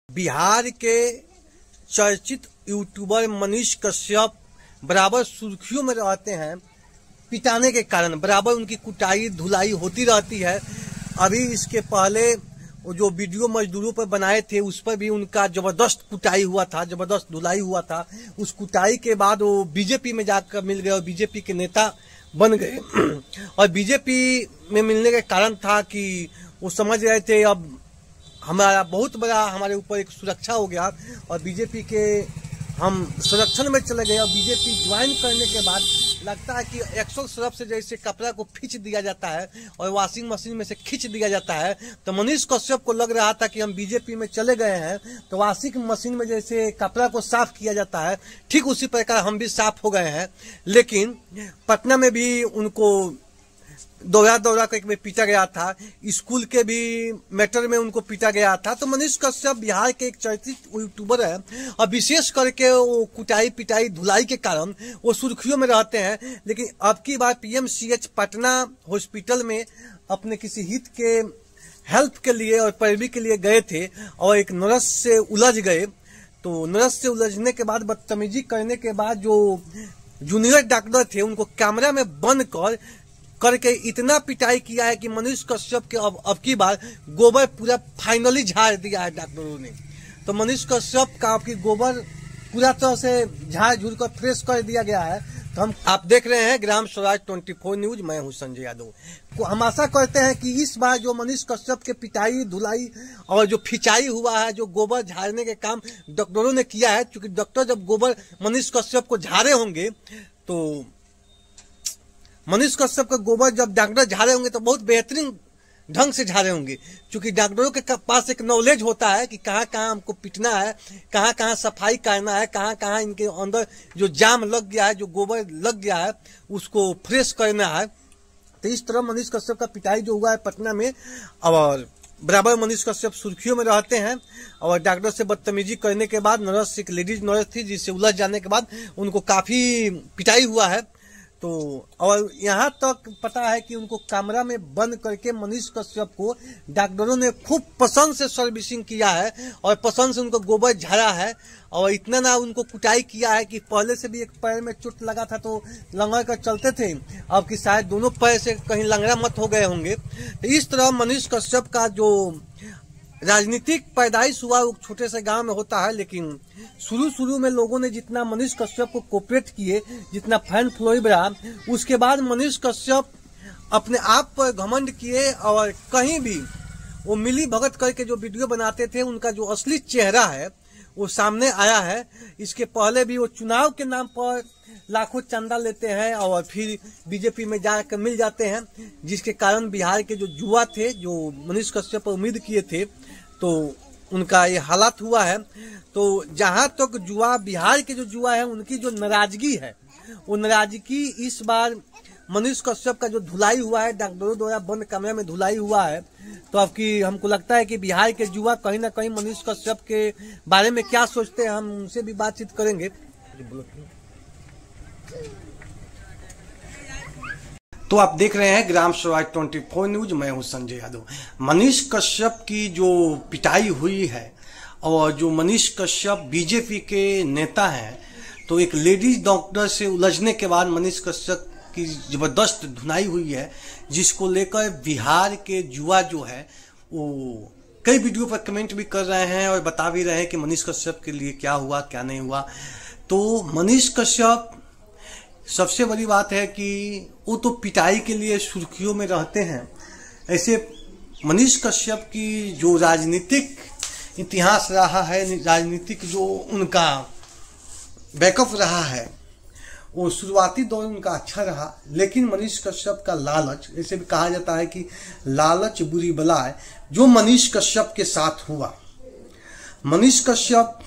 बिहार के चर्चित यूट्यूबर मनीष कश्यप बराबर सुर्खियों में रहते हैं पिटाने के कारण। बराबर उनकी कुटाई धुलाई होती रहती है। अभी इसके पहले वो जो वीडियो मजदूरों पर बनाए थे उस पर भी उनका जबरदस्त कुटाई हुआ था, जबरदस्त धुलाई हुआ था। उस कुटाई के बाद वो बीजेपी में जाकर मिल गए और बीजेपी के नेता बन गए। और बीजेपी में मिलने का कारण था कि वो समझ रहे थे अब हमारा बहुत बड़ा हमारे ऊपर एक सुरक्षा हो गया और बीजेपी के हम संरक्षण में चले गए। और बीजेपी ज्वाइन करने के बाद लगता है कि एक्सल सरफ से जैसे कपड़ा को खींच दिया जाता है और वॉशिंग मशीन में से खींच दिया जाता है, तो मनीष कश्यप को लग रहा था कि हम बीजेपी में चले गए हैं तो वॉशिंग मशीन में जैसे कपड़ा को साफ किया जाता है, ठीक उसी प्रकार हम भी साफ हो गए हैं। लेकिन पटना में भी उनको दौरा करके पीटा गया था, स्कूल के भी मैटर में उनको पीटा गया था। तो मनीष कश्यप बिहार के एक चर्चित यूट्यूबर है और विशेष करके वो कुटाई पिटाई धुलाई के कारण वो सुर्खियों में रहते हैं। लेकिन अब की बार पीएमसीएच पटना हॉस्पिटल में अपने किसी हित के हेल्प के लिए और पैरवी के लिए गए थे और एक नर्स से उलझ गए। तो नर्स से उलझने के बाद बदतमीजी करने के बाद जो जूनियर डॉक्टर थे उनको कैमरा में बंद करके इतना पिटाई किया है कि मनीष कश्यप के अब की बार गोबर पूरा फाइनली झाड़ दिया है डॉक्टरों ने। तो मनीष कश्यप का आपकी गोबर पूरा तरह से झाड़ झूड़ कर फ्रेश कर दिया गया है। तो आप देख रहे हैं ग्राम स्वराज 24 न्यूज, मैं हूं संजय यादव। हम आशा करते हैं कि इस बार जो मनीष कश्यप के पिटाई धुलाई और जो फिचाई हुआ है, जो गोबर झाड़ने के काम डॉक्टरों ने किया है, क्योंकि डॉक्टर जब गोबर मनीष कश्यप को झाड़े होंगे तो मनीष कश्यप का गोबर जब डॉक्टर झाड़े होंगे तो बहुत बेहतरीन ढंग से झाड़े होंगे, क्योंकि डॉक्टरों के पास एक नॉलेज होता है कि कहाँ कहाँ हमको पिटना है, कहाँ कहाँ सफाई करना है, कहाँ कहाँ इनके अंदर जो जाम लग गया है, जो गोबर लग गया है उसको फ्रेश करना है। तो इस तरह मनीष कश्यप का पिटाई जो हुआ है पटना में, और बराबर मनीष कश्यप सुर्खियों में रहते हैं। और डॉक्टर से बदतमीजी करने के बाद नर्स, एक लेडीज नर्स थी जिससे उलझ जाने के बाद उनको काफी पिटाई हुआ है। तो और यहाँ तक पता है कि उनको कैमरा में बंद करके मनीष कश्यप को डॉक्टरों ने खूब पसंद से सर्विसिंग किया है और पसंद से उनको गोबर झाड़ा है। और इतना ना उनको कुटाई किया है कि पहले से भी एक पैर में चोट लगा था तो लंगड़ कर चलते थे, अब कि शायद दोनों पैर से कहीं लंगड़ा मत हो गए होंगे। तो इस तरह मनीष कश्यप का जो राजनीतिक पैदाइश हुआ वो छोटे से गांव में होता है, लेकिन शुरू में लोगों ने जितना मनीष कश्यप को कोऑपरेट किए, जितना फैन फॉलोइंग रहा, उसके बाद मनीष कश्यप अपने आप पर घमंड किए और कहीं भी वो मिली भगत करके जो वीडियो बनाते थे उनका जो असली चेहरा है वो सामने आया है। इसके पहले भी वो चुनाव के नाम पर लाखों चंदा लेते हैं और फिर बीजेपी में जाकर मिल जाते हैं, जिसके कारण बिहार के जो युवा थे जो मनीष कश्यप पर उम्मीद किए थे तो उनका ये हालात हुआ है। तो जहां तक युवा, बिहार के जो युवा है उनकी जो नाराजगी है वो नाराजगी इस बार मनीष कश्यप का जो धुलाई हुआ है, डॉक्टरों द्वारा बंद कमरे में धुलाई हुआ है, तो अब की हमको लगता है कि बिहार के युवा कहीं ना कहीं मनीष कश्यप के बारे में क्या सोचते हैं, हम उनसे भी बातचीत करेंगे। तो आप देख रहे हैं ग्राम स्वराज 24 न्यूज, मैं हूं संजय यादव। मनीष कश्यप की जो पिटाई हुई है और जो मनीष कश्यप बीजेपी के नेता हैं, तो एक लेडीज डॉक्टर से उलझने के बाद मनीष कश्यप की जबरदस्त धुनाई हुई है, जिसको लेकर बिहार के युवा जो है वो कई वीडियो पर कमेंट भी कर रहे हैं और बता भी रहे हैं कि मनीष कश्यप के लिए क्या हुआ क्या नहीं हुआ। तो मनीष कश्यप, सबसे बड़ी बात है कि वो तो पिटाई के लिए सुर्खियों में रहते हैं। ऐसे मनीष कश्यप की जो राजनीतिक इतिहास रहा है, राजनीतिक जो उनका बैकअप रहा है, वो शुरुआती दौर उनका अच्छा रहा। लेकिन मनीष कश्यप का लालच, ऐसे भी कहा जाता है कि लालच बुरी बला है, जो मनीष कश्यप के साथ हुआ। मनीष कश्यप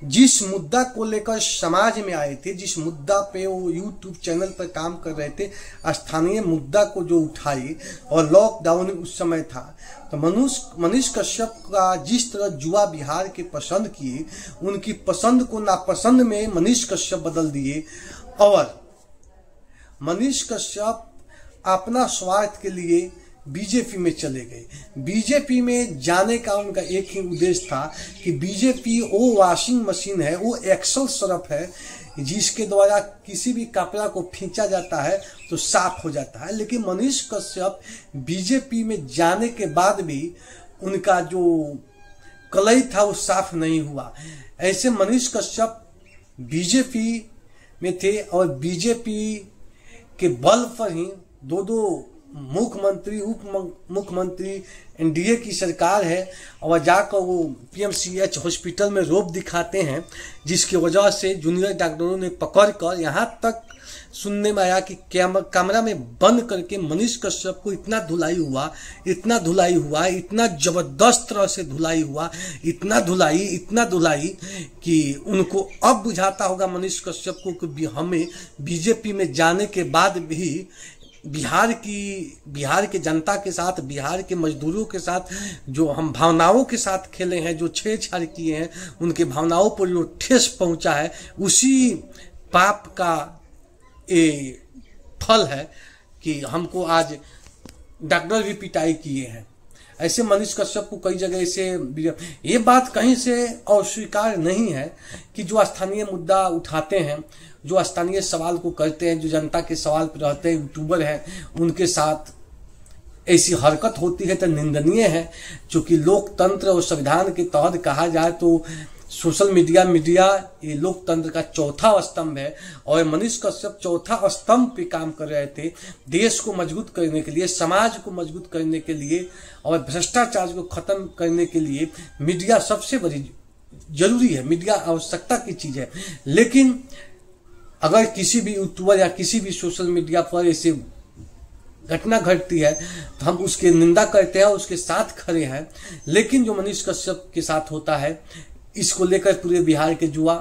जिस मुद्दा को लेकर समाज में आए थे, जिस मुद्दा पे वो यूट्यूब चैनल पर काम कर रहे थे, स्थानीय मुद्दा को जो उठाई और लॉकडाउन उस समय था, तो मनीष कश्यप का जिस तरह युवा बिहार के पसंद किए, उनकी पसंद को नापसंद में मनीष कश्यप बदल दिए। और मनीष कश्यप अपना स्वार्थ के लिए बीजेपी में चले गए। बीजेपी में जाने का उनका एक ही उद्देश्य था कि बीजेपी वो वॉशिंग मशीन है, वो एक्सल सरफ है जिसके द्वारा किसी भी कपड़ा को खींचा जाता है तो साफ हो जाता है। लेकिन मनीष कश्यप बीजेपी में जाने के बाद भी उनका जो कलई था वो साफ नहीं हुआ। ऐसे मनीष कश्यप बीजेपी में थे और बीजेपी के बल पर ही दो मुख्यमंत्री उप मुख्यमंत्री एनडीए की सरकार है और जाकर वो पीएमसीएच हॉस्पिटल में रोब दिखाते हैं, जिसकी वजह से जूनियर डॉक्टरों ने पकड़कर यहाँ तक सुनने में आया कि कमरा में बंद करके मनीष कश्यप को इतना धुलाई हुआ, इतना जबरदस्त तरह से धुलाई हुआ, इतना धुलाई कि उनको अब बुझाता होगा मनीष कश्यप को कि हमें बीजेपी में जाने के बाद भी बिहार के जनता के साथ, बिहार के मजदूरों के साथ जो हम भावनाओं के साथ खेले हैं, जो छेड़छाड़ किए हैं, उनके भावनाओं पर जो ठेस पहुंचा है, उसी पाप का ये फल है कि हमको आज डॉक्टर भी पिटाई किए हैं। ऐसे मनीष कश्यप को कई जगह से ये बात कहीं से अस्वीकार नहीं है कि जो स्थानीय मुद्दा उठाते हैं, जो स्थानीय सवाल को करते हैं, जो जनता के सवाल पर रहते हैं, यूट्यूबर हैं, उनके साथ ऐसी हरकत होती है तो निंदनीय है। क्योंकि लोकतंत्र और संविधान के तहत कहा जाए तो सोशल मीडिया ये लोकतंत्र का चौथा स्तंभ है और मनीष कश्यप चौथा स्तंभ पे काम कर रहे थे। देश को मजबूत करने के लिए, समाज को मजबूत करने के लिए और भ्रष्टाचार को खत्म करने के लिए मीडिया सबसे बड़ी जरूरी है, मीडिया आवश्यकता की चीज है। लेकिन अगर किसी भी यूट्यूबर या किसी भी सोशल मीडिया पर ऐसे घटना घटती है तो हम उसकी निंदा करते हैं, उसके साथ खड़े हैं। लेकिन जो मनीष कश्यप के साथ होता है, इसको लेकर पूरे बिहार के युवा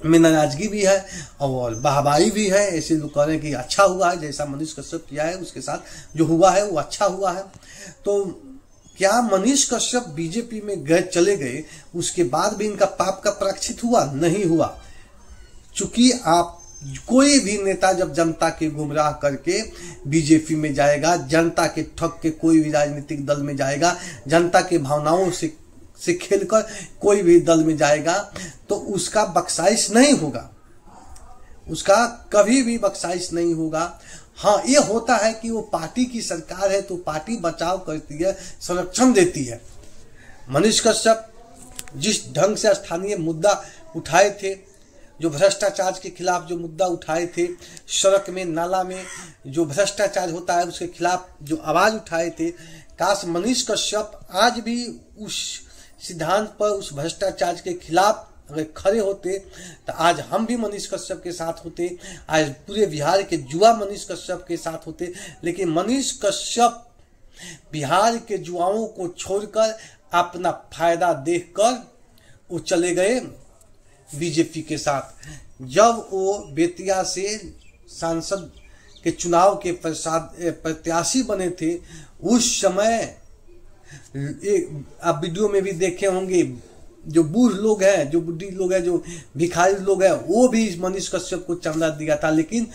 में नाराजगी भी है और वाहवाही भी है। ऐसे लोग कह रहे हैं कि अच्छा हुआ है, जैसा मनीष कश्यप किया है उसके साथ जो हुआ है वो अच्छा हुआ है। तो क्या मनीष कश्यप बीजेपी में चले गए उसके बाद भी इनका पाप का प्रायश्चित हुआ? नहीं हुआ। चूंकि आप कोई भी नेता जब जनता के गुमराह करके बीजेपी में जाएगा, जनता के ठग के कोई भी राजनीतिक दल में जाएगा, जनता के भावनाओं से खेलकर कोई भी दल में जाएगा तो उसका बख्शाइश नहीं होगा, उसका कभी भी बख्शाइश नहीं होगा। हाँ, ये होता है कि वो पार्टी की सरकार है तो पार्टी बचाव करती है, संरक्षण देती है। मनीष कश्यप जिस ढंग से स्थानीय मुद्दा उठाए थे, जो भ्रष्टाचार के खिलाफ जो मुद्दा उठाए थे, सड़क में नाला में जो भ्रष्टाचार होता है उसके खिलाफ जो आवाज उठाए थे, काश मनीष कश्यप आज भी उस सिद्धांत पर, उस भ्रष्टाचार के खिलाफ अगर खड़े होते तो आज हम भी मनीष कश्यप के साथ होते, आज पूरे बिहार के युवा मनीष कश्यप के साथ होते। लेकिन मनीष कश्यप बिहार के युवाओं को छोड़कर अपना फायदा देखकर वो चले गए बीजेपी के साथ। जब वो बेतिया से सांसद के चुनाव के प्रत्याशी बने थे, उस समय आप वीडियो में भी देखे होंगे, जो बूढ़ लोग हैं, जो बुढ़ी लोग हैं, जो भिखारी लोग हैं, वो भी मनीष कश्यप को चंदा दिया था। लेकिन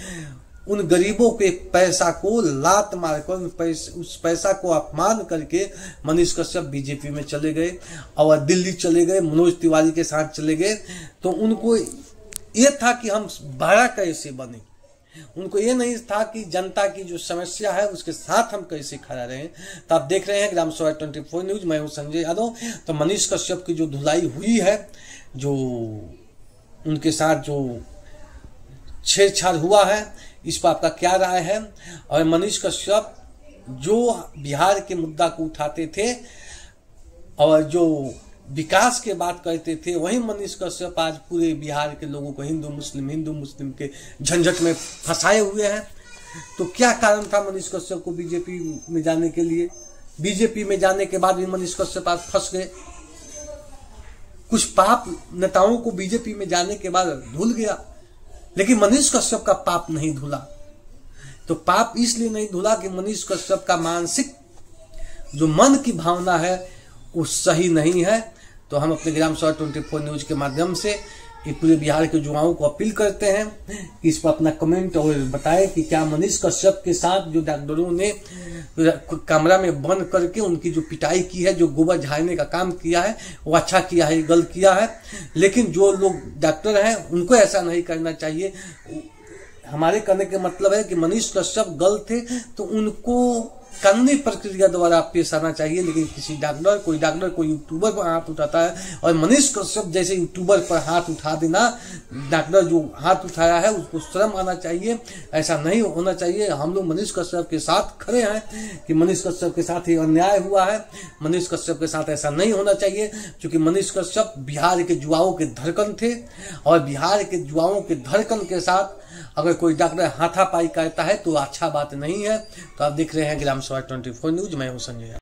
उन गरीबों के पैसा को लात मारकर, उस पैसा को अपमान करके मनीष कश्यप बीजेपी में चले गए और दिल्ली चले गए, मनोज तिवारी के साथ चले गए। तो उनको ये था कि हम बड़ा कैसे बने, उनको ये नहीं था कि जनता की जो समस्या है उसके साथ हम कैसे खड़ा रहें। तो आप देख रहे हैं ग्राम सभा 24 न्यूज, मैं हूं संजय यादव। तो मनीष कश्यप की जो धुलाई हुई है, जो उनके साथ जो छेड़छाड़ हुआ है, इस पर आपका क्या राय है? और मनीष कश्यप जो बिहार के मुद्दा को उठाते थे और जो विकास के बात करते थे, वही मनीष कश्यप आज पूरे बिहार के लोगों को हिंदू मुस्लिम के झंझट में फंसाए हुए हैं। तो क्या कारण था मनीष कश्यप को बीजेपी में जाने के लिए? बीजेपी में जाने के बाद भी मनीष कश्यप आज फंस गए। कुछ पाप नेताओं को बीजेपी में जाने के बाद धुल गया, लेकिन मनीष कश्यप का पाप नहीं धुला। तो पाप इसलिए नहीं धुला कि मनीष कश्यप का मानसिक जो मन की भावना है वो सही नहीं है। तो हम अपने ग्राम सभा 24 न्यूज के माध्यम से ये पूरे बिहार के युवाओं को अपील करते हैं कि इस पर अपना कमेंट और बताएं कि क्या मनीष कश्यप के साथ जो डॉक्टरों ने कमरा में बंद करके उनकी जो पिटाई की है, जो गोबर झाड़ने का काम किया है, वो अच्छा किया है, गलत किया है। लेकिन जो लोग डॉक्टर हैं उनको ऐसा नहीं करना चाहिए। हमारे कहने के मतलब है कि मनीष कश्यप गलत थे तो उनको कानूनी प्रक्रिया द्वारा पेश आना चाहिए। लेकिन किसी कोई डॉक्टर कोई यूट्यूबर पर हाथ उठाता है और मनीष कश्यप जैसे यूट्यूबर पर हाथ उठा देना, डॉक्टर जो हाथ उठाया है उसको शर्म आना चाहिए, ऐसा नहीं होना चाहिए। हम लोग मनीष कश्यप के साथ खड़े हैं कि मनीष कश्यप के साथ ये अन्याय हुआ है, मनीष कश्यप के साथ ऐसा नहीं होना चाहिए। क्योंकि मनीष कश्यप बिहार के युवाओं के धड़कन थे और बिहार के युवाओं के धड़कन के साथ अगर कोई डॉक्टर हाथापाई करता है तो अच्छा बात नहीं है। तो आप देख रहे हैं ग्राम सभा 24 न्यूज, मैं हूं संजय।